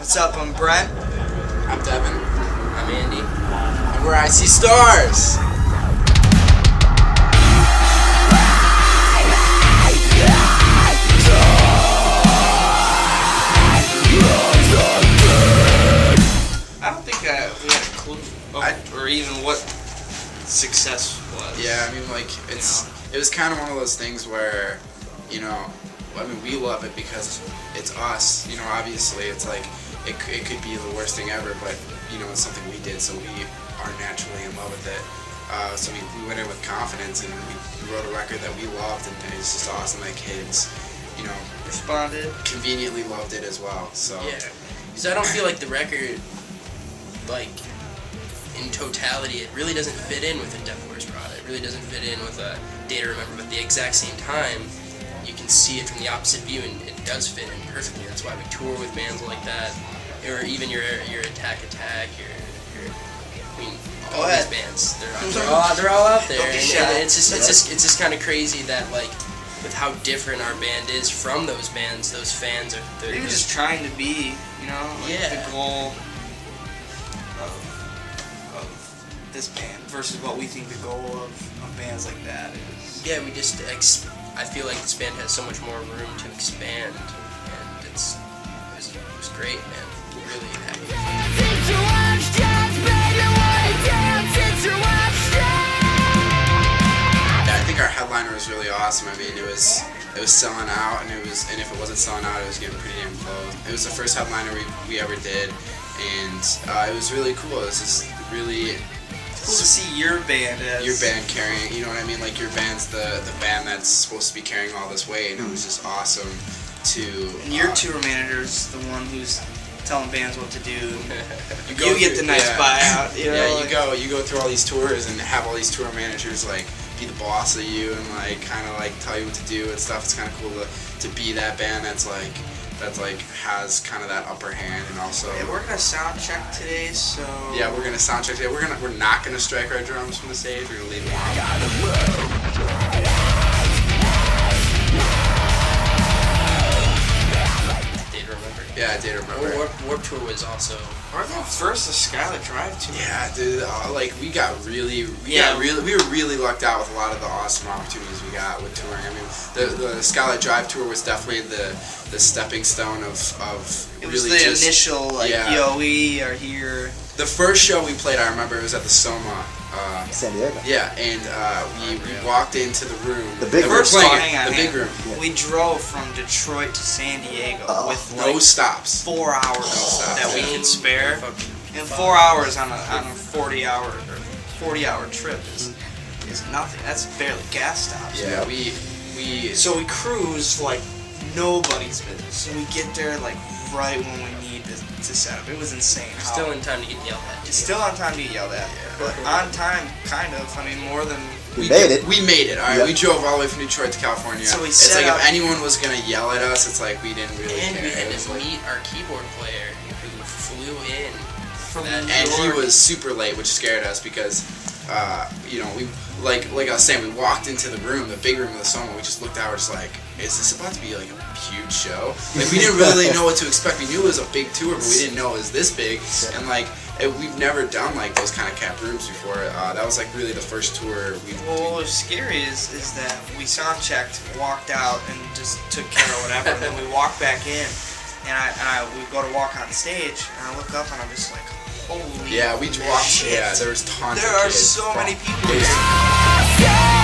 What's up? I'm Brent. I'm Devin. I'm Andy. And we're I See Stars. I don't think we had a clue or even what success was. Yeah, I mean, like, it was kind of one of those things where, you know, I mean, we love it because it's us. You know, obviously, it's like, it could be the worst thing ever, but, you know, it's something we did, so we are naturally in love with it. So we went in with confidence, and we wrote a record that we loved, and it's just awesome that kids, you know, Responded. conveniently loved it as well. So Yeah. So I don't feel like the record, like, in totality, it really doesn't fit in with a Death Wars product. It really doesn't fit in with a Day to Remember, but at the exact same time, you can see it from the opposite view, and it does fit in perfectly. That's why we tour with bands like that, or even your Attack, your I mean, all these bands, they're all out there, and it's just kind of crazy that, like, with how different our band is from those bands, those fans are. They're just trying to be, you know, like the goal of this band versus what we think the goal of bands like that is. Yeah, I feel like this band has so much more room to expand, and it was great, man. Really happy. I think our headliner was really awesome. I mean, it was selling out, and if it wasn't selling out, it was getting pretty damn close. It was the first headliner we ever did, and it was really cool. It was just really cool to see your band carrying. You know what I mean? Like, your band's the band that's supposed to be carrying all this weight, and it was just awesome to. And your tour manager's the one who's telling bands what to do. You get the nice buyout. You know, you go through all these tours and have all these tour managers like be the boss of you and like kind of like tell you what to do and stuff. It's kind of cool to be that band that's like has kind of that upper hand, and also. Yeah, we're gonna sound check today, so. Yeah, we're gonna sound check today. We're not gonna strike our drums from the stage. We're gonna leave them on. Yeah, I did remember. Warped Tour was also. Our first the Skylit Drive tour. Yeah, dude. Like, we were really lucked out with a lot of the awesome opportunities we got with touring. I mean, the Skylit Drive tour was definitely the stepping stone of it really was the just, initial yo, we are here. The first show we played, I remember, it was at the Soma. San Diego. Yeah, and we walked into the room. The big room. The big room. Yeah. We drove from Detroit to San Diego with no stops. 4 hours that we could spare. And 4 hours on a 40-hour trip is nothing. That's barely gas stops. Yeah, So we cruise like nobody's business. And we get there like right when we need to set up. It was insane. Still in time to get yelled at. Still on time to get yelled at. Yeah. But on time, kind of. I mean, more than... We made it. We made it. All right, Yep. we drove all the way from Detroit to California. So we it's set like up, if anyone was gonna yell at us, it's like we didn't really And care. we had to meet our keyboard player who flew in from that. And he was super late, which scared us because, you know, we like I was saying, we walked into the room, the big room of the Soma. We just looked out. We're just like, is this about to be like a huge show? Like, we didn't really know what to expect. We knew it was a big tour, but we didn't know it was this big. And like, we've never done like those kind of capped rooms before. That was like really the first tour we. Well, what was scary is that we sound checked, walked out, and just took care of whatever. And then we walked back in, and we go to walk on stage, and I look up, and I'm just like, holy. Yeah, we walked. shit. Yeah, there was tons. There of are kids. so many people. Yeah.